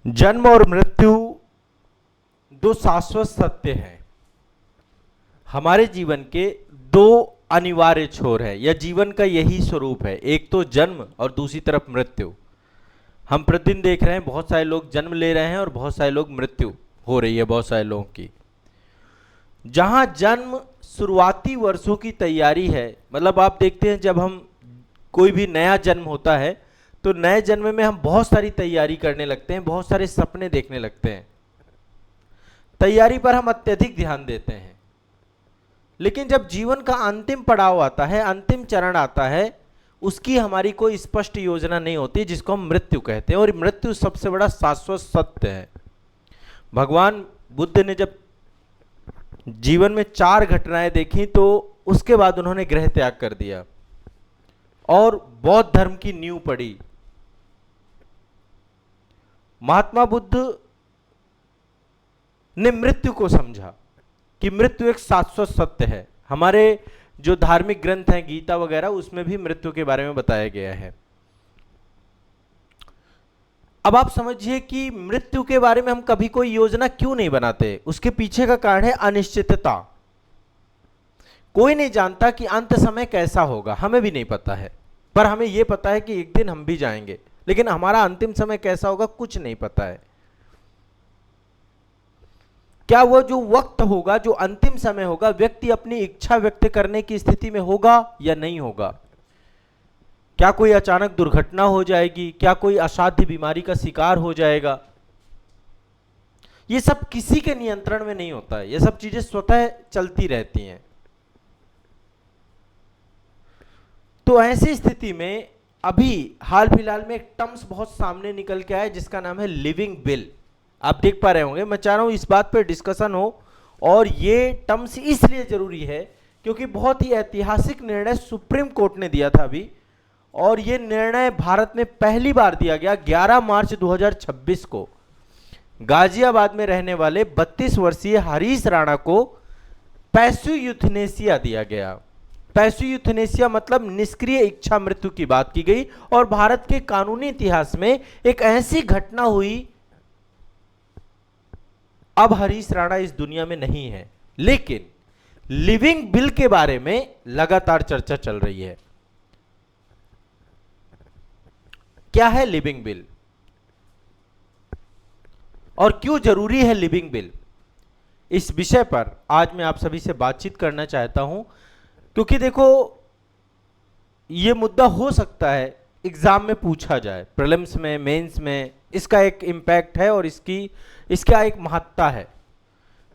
जन्म और मृत्यु दो शाश्वत सत्य हैं। हमारे जीवन के दो अनिवार्य छोर है, यह जीवन का यही स्वरूप है। एक तो जन्म और दूसरी तरफ मृत्यु। हम प्रतिदिन देख रहे हैं बहुत सारे लोग जन्म ले रहे हैं और बहुत सारे लोग मृत्यु हो रही है बहुत सारे लोगों की। जहां जन्म शुरुआती वर्षों की तैयारी है, मतलब आप देखते हैं जब हम कोई भी नया जन्म होता है तो नए जन्म में हम बहुत सारी तैयारी करने लगते हैं, बहुत सारे सपने देखने लगते हैं, तैयारी पर हम अत्यधिक ध्यान देते हैं। लेकिन जब जीवन का अंतिम पड़ाव आता है, अंतिम चरण आता है, उसकी हमारी कोई स्पष्ट योजना नहीं होती, जिसको हम मृत्यु कहते हैं। और मृत्यु सबसे बड़ा शाश्वत सत्य है। भगवान बुद्ध ने जब जीवन में 4 घटनाएं देखी तो उसके बाद उन्होंने गृह त्याग कर दिया और बौद्ध धर्म की नींव पड़ी। महात्मा बुद्ध ने मृत्यु को समझा कि मृत्यु एक शाश्वत सत्य है। हमारे जो धार्मिक ग्रंथ हैं, गीता वगैरह, उसमें भी मृत्यु के बारे में बताया गया है। अब आप समझिए कि मृत्यु के बारे में हम कभी कोई योजना क्यों नहीं बनाते। उसके पीछे का कारण है अनिश्चितता। कोई नहीं जानता कि अंत समय कैसा होगा, हमें भी नहीं पता है, पर हमें यह पता है कि एक दिन हम भी जाएंगे, लेकिन हमारा अंतिम समय कैसा होगा कुछ नहीं पता है। क्या वो जो वक्त होगा, जो अंतिम समय होगा, व्यक्ति अपनी इच्छा व्यक्त करने की स्थिति में होगा या नहीं होगा? क्या कोई अचानक दुर्घटना हो जाएगी? क्या कोई असाध्य बीमारी का शिकार हो जाएगा? ये सब किसी के नियंत्रण में नहीं होता है। ये सब चीजें स्वतः चलती रहती हैं। तो ऐसी स्थिति में अभी हाल फिलहाल में एक टर्म्स बहुत सामने निकल के आया जिसका नाम है लिविंग बिल। आप देख पा रहे होंगे। मैं चाह रहा हूं इस बात पर डिस्कशन हो, और ये टर्म्स इसलिए जरूरी है क्योंकि बहुत ही ऐतिहासिक निर्णय सुप्रीम कोर्ट ने दिया था अभी, और ये निर्णय भारत में पहली बार दिया गया 11 मार्च 2026 को। गाजियाबाद में रहने वाले 32 वर्षीय हरीश राणा को पैसिव यूथनेसिया दिया गया। पैसिव यूथनेसिया मतलब निष्क्रिय इच्छा मृत्यु की बात की गई। और भारत के कानूनी इतिहास में एक ऐसी घटना हुई, अब हरीश राणा इस दुनिया में नहीं है, लेकिन लिविंग बिल के बारे में लगातार चर्चा चल रही है। क्या है लिविंग बिल और क्यों जरूरी है लिविंग बिल? इस विषय पर आज मैं आप सभी से बातचीत करना चाहता हूं, क्योंकि देखो यह मुद्दा हो सकता है एग्जाम में पूछा जाए, प्रीलिम्स में, मेंस में। इसका एक इम्पैक्ट है और इसका एक महत्ता है।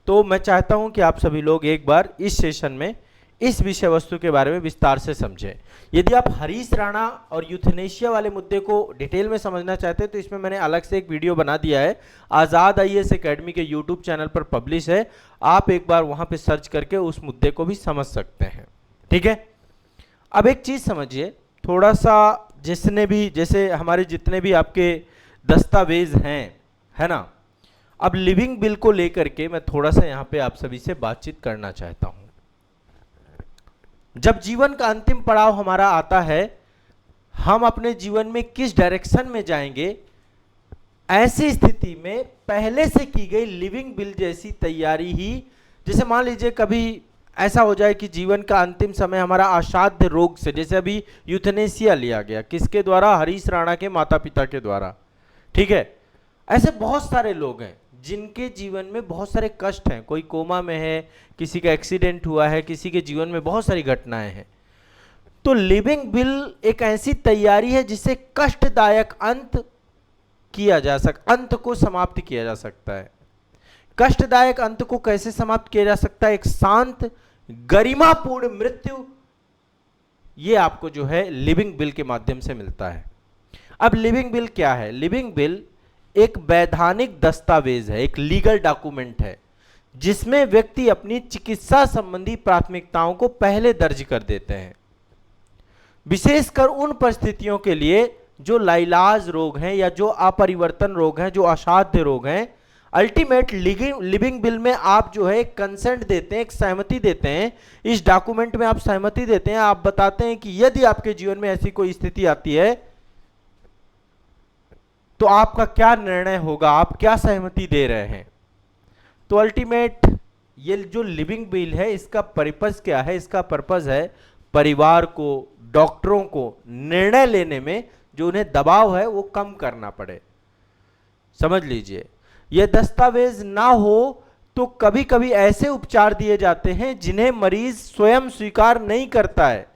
तो मैं चाहता हूं कि आप सभी लोग एक बार इस सेशन में इस विषय वस्तु के बारे में विस्तार से समझें। यदि आप हरीश राणा और यूथनेशिया वाले मुद्दे को डिटेल में समझना चाहते हैं तो इसमें मैंने अलग से एक वीडियो बना दिया है, आज़ाद आईएएस एकेडमी के यूट्यूब चैनल पर पब्लिश है। आप एक बार वहां पे सर्च करके उस मुद्दे को भी समझ सकते हैं। ठीक है। अब एक चीज समझिए, थोड़ा सा जैसे हमारे जितने भी आपके दस्तावेज हैं, है ना, अब लिविंग बिल को लेकर के मैं थोड़ा सा यहां पे आप सभी से बातचीत करना चाहता हूं। जब जीवन का अंतिम पड़ाव हमारा आता है, हम अपने जीवन में किस डायरेक्शन में जाएंगे, ऐसी स्थिति में पहले से की गई लिविंग बिल जैसी तैयारी ही, जैसे मान लीजिए कभी ऐसा हो जाए कि जीवन का अंतिम समय हमारा असाध्य रोग से, जैसे अभी यूथनेसिया लिया गया, किसके द्वारा? हरीश राणा के माता पिता के द्वारा। ठीक है। ऐसे बहुत सारे लोग हैं जिनके जीवन में बहुत सारे कष्ट हैं। कोई कोमा में है, किसी का एक्सीडेंट हुआ है, किसी के जीवन में बहुत सारी घटनाएं हैं। तो लिविंग बिल एक ऐसी तैयारी है जिससे कष्टदायक अंत को समाप्त किया जा सकता है। कष्टदायक अंत को कैसे समाप्त किया जा सकता है? एक शांत गरिमापूर्ण मृत्यु, ये आपको जो है लिविंग बिल के माध्यम से मिलता है। अब लिविंग बिल क्या है? लिविंग बिल एक वैधानिक दस्तावेज है, एक लीगल डॉक्यूमेंट है, जिसमें व्यक्ति अपनी चिकित्सा संबंधी प्राथमिकताओं को पहले दर्ज कर देते हैं, विशेषकर उन परिस्थितियों के लिए जो लाइलाज रोग हैं या जो अपरिवर्तन रोग हैं, जो असाध्य रोग हैं। अल्टीमेट लिविंग बिल में आप जो है एक कंसेंट देते हैं, एक सहमति देते हैं। इस डॉक्यूमेंट में आप सहमति देते हैं, आप बताते हैं कि यदि आपके जीवन में ऐसी कोई स्थिति आती है तो आपका क्या निर्णय होगा, आप क्या सहमति दे रहे हैं। तो अल्टीमेट ये जो लिविंग विल है इसका पर्पस क्या है, इसका पर्पस है परिवार को, डॉक्टरों को निर्णय लेने में जो उन्हें दबाव है वो कम करना पड़े। समझ लीजिए, यह दस्तावेज ना हो तो कभी कभी ऐसे उपचार दिए जाते हैं जिन्हें मरीज स्वयं स्वीकार नहीं करता है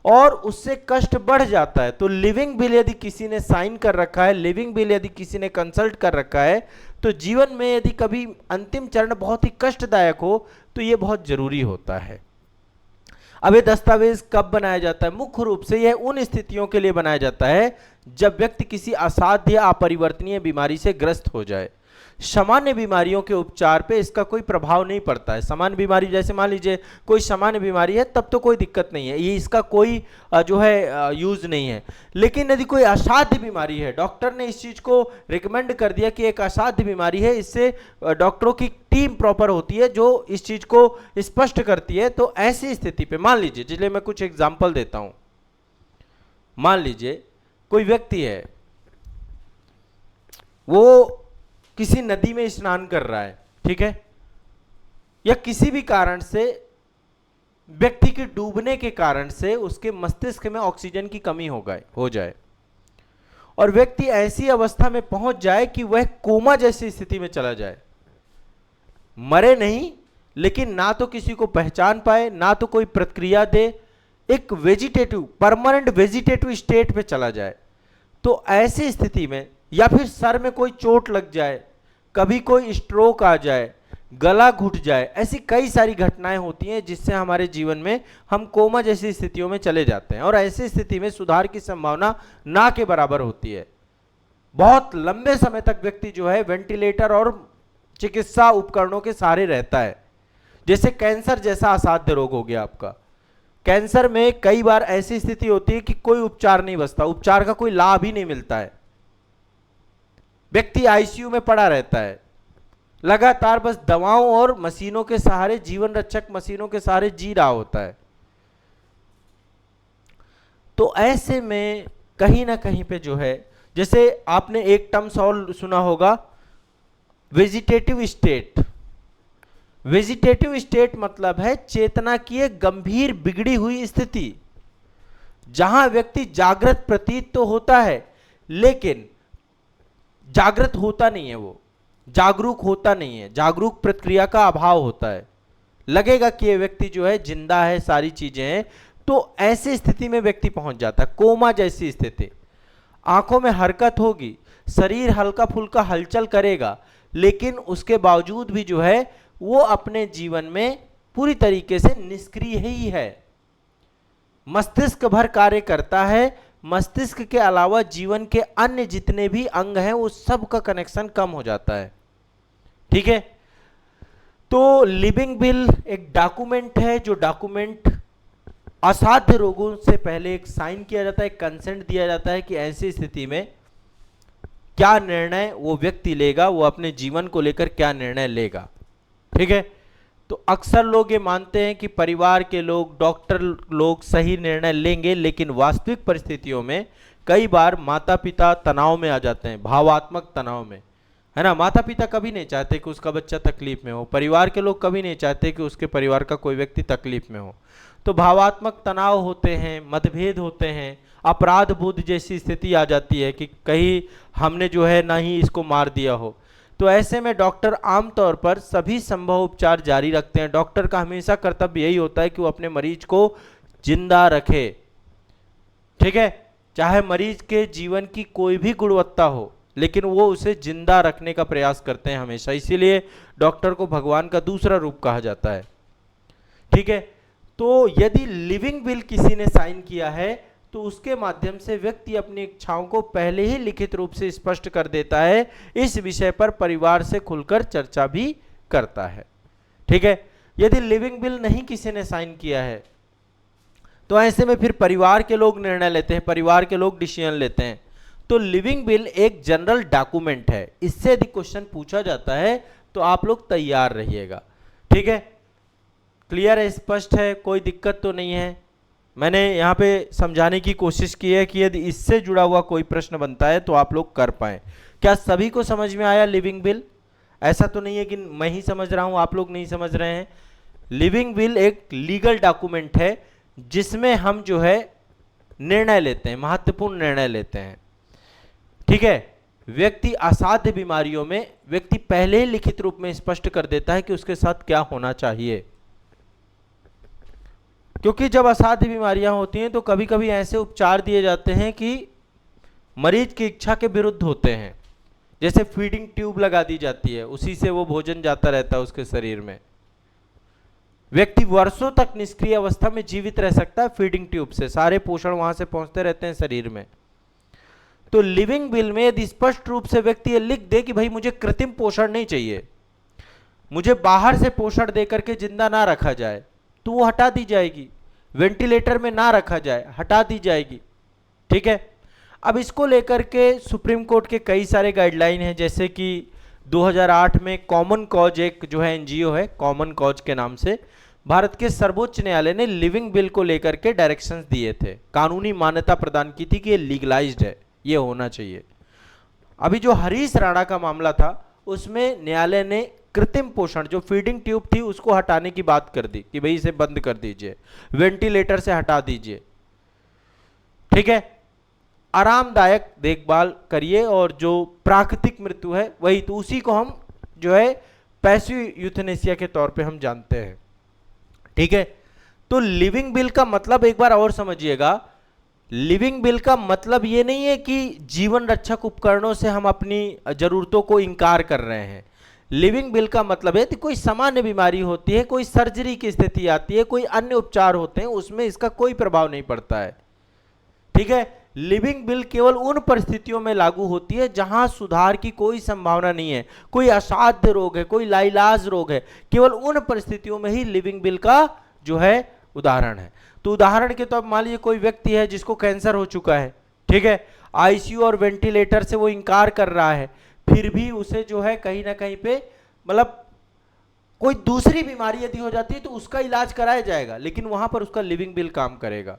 और उससे कष्ट बढ़ जाता है। तो लिविंग विल यदि किसी ने साइन कर रखा है, लिविंग विल यदि किसी ने कंसल्ट कर रखा है, तो जीवन में यदि कभी अंतिम चरण बहुत ही कष्टदायक हो तो यह बहुत जरूरी होता है। अब ये दस्तावेज कब बनाया जाता है, मुख्य रूप से यह उन स्थितियों के लिए बनाया जाता है जब व्यक्ति किसी असाध्य अपरिवर्तनीय बीमारी से ग्रस्त हो जाए। सामान्य बीमारियों के उपचार पे इसका कोई प्रभाव नहीं पड़ता है। सामान्य बीमारी जैसे मान लीजिए कोई सामान्य बीमारी है तब तो कोई दिक्कत नहीं है, ये इसका कोई जो है यूज नहीं है। लेकिन यदि कोई असाध्य बीमारी है, डॉक्टर ने इस चीज को रिकमेंड कर दिया कि एक असाध्य बीमारी है, इससे डॉक्टरों की टीम प्रॉपर होती है जो इस चीज को स्पष्ट करती है। तो ऐसी स्थिति पे मान लीजिए, जिसलिए मैं कुछ एग्जाम्पल देता हूं। मान लीजिए कोई व्यक्ति है, वो किसी नदी में स्नान कर रहा है, ठीक है, या किसी भी कारण से व्यक्ति के डूबने के कारण से उसके मस्तिष्क में ऑक्सीजन की कमी हो जाए और व्यक्ति ऐसी अवस्था में पहुंच जाए कि वह कोमा जैसी स्थिति में चला जाए। मरे नहीं, लेकिन ना तो किसी को पहचान पाए, ना तो कोई प्रतिक्रिया दे, एक वेजिटेटिव, परमानेंट वेजिटेटिव स्टेट पे चला जाए। तो ऐसी स्थिति में, या फिर सर में कोई चोट लग जाए, कभी कोई स्ट्रोक आ जाए, गला घुट जाए, ऐसी कई सारी घटनाएं होती हैं जिससे हमारे जीवन में हम कोमा जैसी स्थितियों में चले जाते हैं और ऐसी स्थिति में सुधार की संभावना ना के बराबर होती है। बहुत लंबे समय तक व्यक्ति जो है वेंटिलेटर और चिकित्सा उपकरणों के सहारे रहता है। जैसे कैंसर जैसा असाध्य रोग हो गया आपका, कैंसर में कई बार ऐसी स्थिति होती है कि कोई उपचार नहीं बचता, उपचार का कोई लाभ ही नहीं मिलता है, व्यक्ति आईसीयू में पड़ा रहता है, लगातार बस दवाओं और मशीनों के सहारे, जीवन रक्षक मशीनों के सहारे जी रहा होता है। तो ऐसे में कहीं ना कहीं पे जो है, जैसे आपने एक टर्म्स और सुना होगा, वेजिटेटिव स्टेट। वेजिटेटिव स्टेट मतलब है चेतना की एक गंभीर बिगड़ी हुई स्थिति, जहां व्यक्ति जागृत प्रतीत तो होता है लेकिन जागृत होता नहीं है, वो जागरूक होता नहीं है, जागरूक प्रक्रिया का अभाव होता है, लगेगा कि ये व्यक्ति जो है जिंदा है, सारी चीजें हैं। तो ऐसी स्थिति में व्यक्ति पहुंच जाता है, कोमा जैसी स्थिति। आंखों में हरकत होगी, शरीर हल्का फुल्का हलचल करेगा, लेकिन उसके बावजूद भी जो है वो अपने जीवन में पूरी तरीके से निष्क्रिय ही है। मस्तिष्क भर कार्य करता है, मस्तिष्क के अलावा जीवन के अन्य जितने भी अंग हैं वो सब का कनेक्शन कम हो जाता है। ठीक है, तो लिविंग विल एक डॉक्यूमेंट है, जो डॉक्यूमेंट असाध्य रोगों से पहले एक साइन किया जाता है, कंसेंट दिया जाता है कि ऐसी स्थिति में क्या निर्णय वो व्यक्ति लेगा, वो अपने जीवन को लेकर क्या निर्णय लेगा। ठीक है, तो अक्सर लोग ये मानते हैं कि परिवार के लोग, डॉक्टर लोग सही निर्णय लेंगे, लेकिन वास्तविक परिस्थितियों में कई बार माता पिता तनाव में आ जाते हैं, भावात्मक तनाव में, है ना। माता पिता कभी नहीं चाहते कि उसका बच्चा तकलीफ में हो, परिवार के लोग कभी नहीं चाहते कि उसके परिवार का कोई व्यक्ति तकलीफ में हो। तो भावात्मक तनाव होते हैं, मतभेद होते हैं, अपराध बोध जैसी स्थिति आ जाती है कि कहीं हमने जो है ना ही इसको मार दिया हो। तो ऐसे में डॉक्टर आमतौर पर सभी संभव उपचार जारी रखते हैं। डॉक्टर का हमेशा कर्तव्य यही होता है कि वो अपने मरीज को जिंदा रखे। ठीक है, चाहे मरीज के जीवन की कोई भी गुणवत्ता हो, लेकिन वो उसे जिंदा रखने का प्रयास करते हैं हमेशा। इसीलिए डॉक्टर को भगवान का दूसरा रूप कहा जाता है। ठीक है, तो यदि लिविंग विल किसी ने साइन किया है तो उसके माध्यम से व्यक्ति अपनी इच्छाओं को पहले ही लिखित रूप से स्पष्ट कर देता है, इस विषय पर परिवार से खुलकर चर्चा भी करता है। ठीक है, यदि लिविंग विल नहीं किसी ने साइन किया है तो ऐसे में फिर परिवार के लोग निर्णय लेते हैं, परिवार के लोग डिसीजन लेते हैं। तो लिविंग विल एक जनरल डॉक्यूमेंट है, इससे यदि क्वेश्चन पूछा जाता है तो आप लोग तैयार रहिएगा। ठीक है, क्लियर है, स्पष्ट है, कोई दिक्कत तो नहीं है। मैंने यहाँ पे समझाने की कोशिश की है कि यदि इससे जुड़ा हुआ कोई प्रश्न बनता है तो आप लोग कर पाएं। क्या सभी को समझ में आया लिविंग विल? ऐसा तो नहीं है कि मैं ही समझ रहा हूँ आप लोग नहीं समझ रहे हैं। लिविंग विल एक लीगल डॉक्यूमेंट है जिसमें हम जो है निर्णय लेते हैं, महत्वपूर्ण निर्णय लेते हैं। ठीक है, व्यक्ति असाध्य बीमारियों में व्यक्ति पहले ही लिखित रूप में स्पष्ट कर देता है कि उसके साथ क्या होना चाहिए, क्योंकि जब असाध्य बीमारियां होती हैं तो कभी कभी ऐसे उपचार दिए जाते हैं कि मरीज की इच्छा के विरुद्ध होते हैं। जैसे फीडिंग ट्यूब लगा दी जाती है, उसी से वो भोजन जाता रहता है उसके शरीर में। व्यक्ति वर्षों तक निष्क्रिय अवस्था में जीवित रह सकता है फीडिंग ट्यूब से, सारे पोषण वहां से पहुंचते रहते हैं शरीर में। तो लिविंग विल में यदि स्पष्ट रूप से व्यक्ति ये लिख दे कि भाई मुझे कृत्रिम पोषण नहीं चाहिए, मुझे बाहर से पोषण दे करके जिंदा ना रखा जाए, तो वो हटा दी जाएगी। वेंटिलेटर में ना रखा जाए, हटा दी जाएगी। ठीक है, अब इसको लेकर के सुप्रीम कोर्ट के कई सारे गाइडलाइन हैं, जैसे कि 2008 में कॉमन कॉज एक जो है एनजीओ है, कॉमन कॉज के नाम से भारत के सर्वोच्च न्यायालय ने लिविंग विल को लेकर के डायरेक्शंस दिए थे, कानूनी मान्यता प्रदान की थी कि ये लीगलाइज्ड है, ये होना चाहिए। अभी जो हरीश राणा का मामला था उसमें न्यायालय ने कृत्रिम पोषण जो फीडिंग ट्यूब थी उसको हटाने की बात कर दी कि भाई इसे बंद कर दीजिए, वेंटिलेटर से हटा दीजिए। ठीक है, आरामदायक देखभाल करिए और जो प्राकृतिक मृत्यु है वही, तो उसी को हम जो है पैसिव यूथेनेसिया के तौर पे हम जानते हैं। ठीक है, तो लिविंग विल का मतलब एक बार और समझिएगा। लिविंग विल का मतलब ये नहीं है कि जीवन रक्षक उपकरणों से हम अपनी जरूरतों को इनकार कर रहे हैं। लिविंग विल का मतलब है कि कोई सामान्य बीमारी होती है, कोई सर्जरी की स्थिति आती है, कोई अन्य उपचार होते हैं, उसमें इसका कोई प्रभाव नहीं पड़ता है। ठीक है, लिविंग विल केवल उन परिस्थितियों में लागू होती है जहां सुधार की कोई संभावना नहीं है, कोई असाध्य रोग है, कोई लाइलाज रोग है, केवल उन परिस्थितियों में ही लिविंग विल का जो है उदाहरण है। तो उदाहरण के तौर पर मान लीजिए कोई व्यक्ति है जिसको कैंसर हो चुका है, ठीक है, आईसीयू और वेंटिलेटर से वो इनकार कर रहा है, फिर भी उसे जो है कहीं ना कहीं पे मतलब कोई दूसरी बीमारी यदि हो जाती है तो उसका इलाज कराया जाएगा, लेकिन वहां पर उसका लिविंग विल काम करेगा।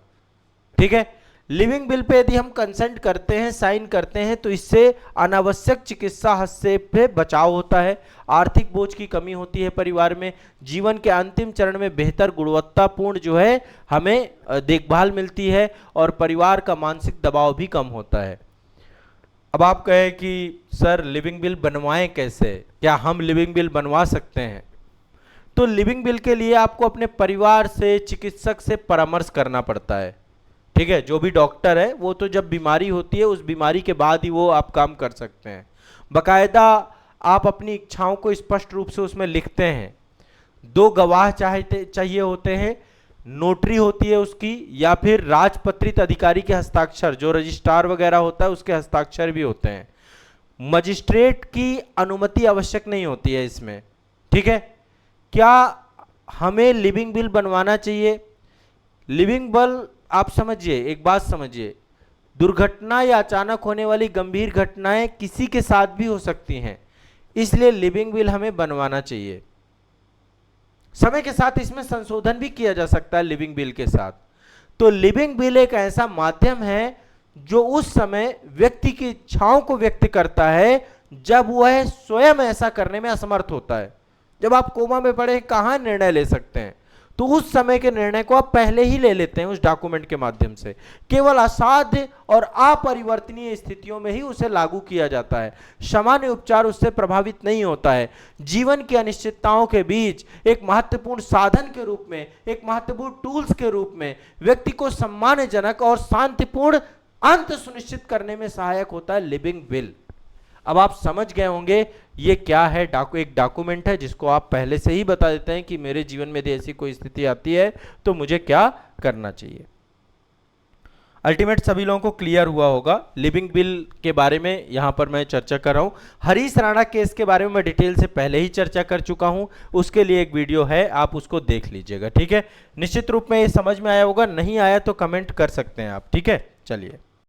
ठीक है, लिविंग विल पे यदि हम कंसेंट करते हैं, साइन करते हैं, तो इससे अनावश्यक चिकित्सा हस्तक्षेप से बचाव होता है, आर्थिक बोझ की कमी होती है परिवार में, जीवन के अंतिम चरण में बेहतर गुणवत्तापूर्ण जो है हमें देखभाल मिलती है और परिवार का मानसिक दबाव भी कम होता है। अब आप कहें कि सर लिविंग विल बनवाएं कैसे, क्या हम लिविंग विल बनवा सकते हैं? तो लिविंग विल के लिए आपको अपने परिवार से, चिकित्सक से परामर्श करना पड़ता है। ठीक है, जो भी डॉक्टर है वो तो जब बीमारी होती है उस बीमारी के बाद ही वो आप काम कर सकते हैं। बकायदा आप अपनी इच्छाओं को स्पष्ट रूप से उसमें लिखते हैं। 2 गवाह चाहिए होते हैं, नोटरी होती है उसकी, या फिर राजपत्रित अधिकारी के हस्ताक्षर, जो रजिस्ट्रार वगैरह होता है उसके हस्ताक्षर भी होते हैं। मजिस्ट्रेट की अनुमति आवश्यक नहीं होती है इसमें। ठीक है, क्या हमें लिविंग विल बनवाना चाहिए? लिविंग विल आप समझिए, एक बात समझिए, दुर्घटना या अचानक होने वाली गंभीर घटनाएं किसी के साथ भी हो सकती हैं, इसलिए लिविंग विल हमें बनवाना चाहिए। समय के साथ इसमें संशोधन भी किया जा सकता है लिविंग विल के साथ। तो लिविंग विल एक ऐसा माध्यम है जो उस समय व्यक्ति की इच्छाओं को व्यक्त करता है जब वह स्वयं ऐसा करने में असमर्थ होता है। जब आप कोमा में पड़े कहां निर्णय ले सकते हैं, तो उस समय के निर्णय को आप पहले ही ले लेते हैं उस डॉक्यूमेंट के माध्यम से। केवल असाध्य और अपरिवर्तनीय स्थितियों में ही उसे लागू किया जाता है, सामान्य उपचार उससे प्रभावित नहीं होता है। जीवन की अनिश्चितताओं के बीच एक महत्वपूर्ण साधन के रूप में, एक महत्वपूर्ण टूल्स के रूप में व्यक्ति को सम्मानजनक और शांतिपूर्ण अंत सुनिश्चित करने में सहायक होता है लिविंग विल। अब आप समझ गए होंगे ये क्या है। एक डॉक्यूमेंट है जिसको आप पहले से ही बता देते हैं कि मेरे जीवन में यदि ऐसी कोई स्थिति आती है तो मुझे क्या करना चाहिए। अल्टीमेट सभी लोगों को क्लियर हुआ होगा लिविंग विल के बारे में, यहां पर मैं चर्चा कर रहा हूं। हरीश राणा केस के बारे में मैं डिटेल से पहले ही चर्चा कर चुका हूं, उसके लिए एक वीडियो है, आप उसको देख लीजिएगा। ठीक है, निश्चित रूप में ये समझ में आया होगा, नहीं आया तो कमेंट कर सकते हैं आप। ठीक है, चलिए।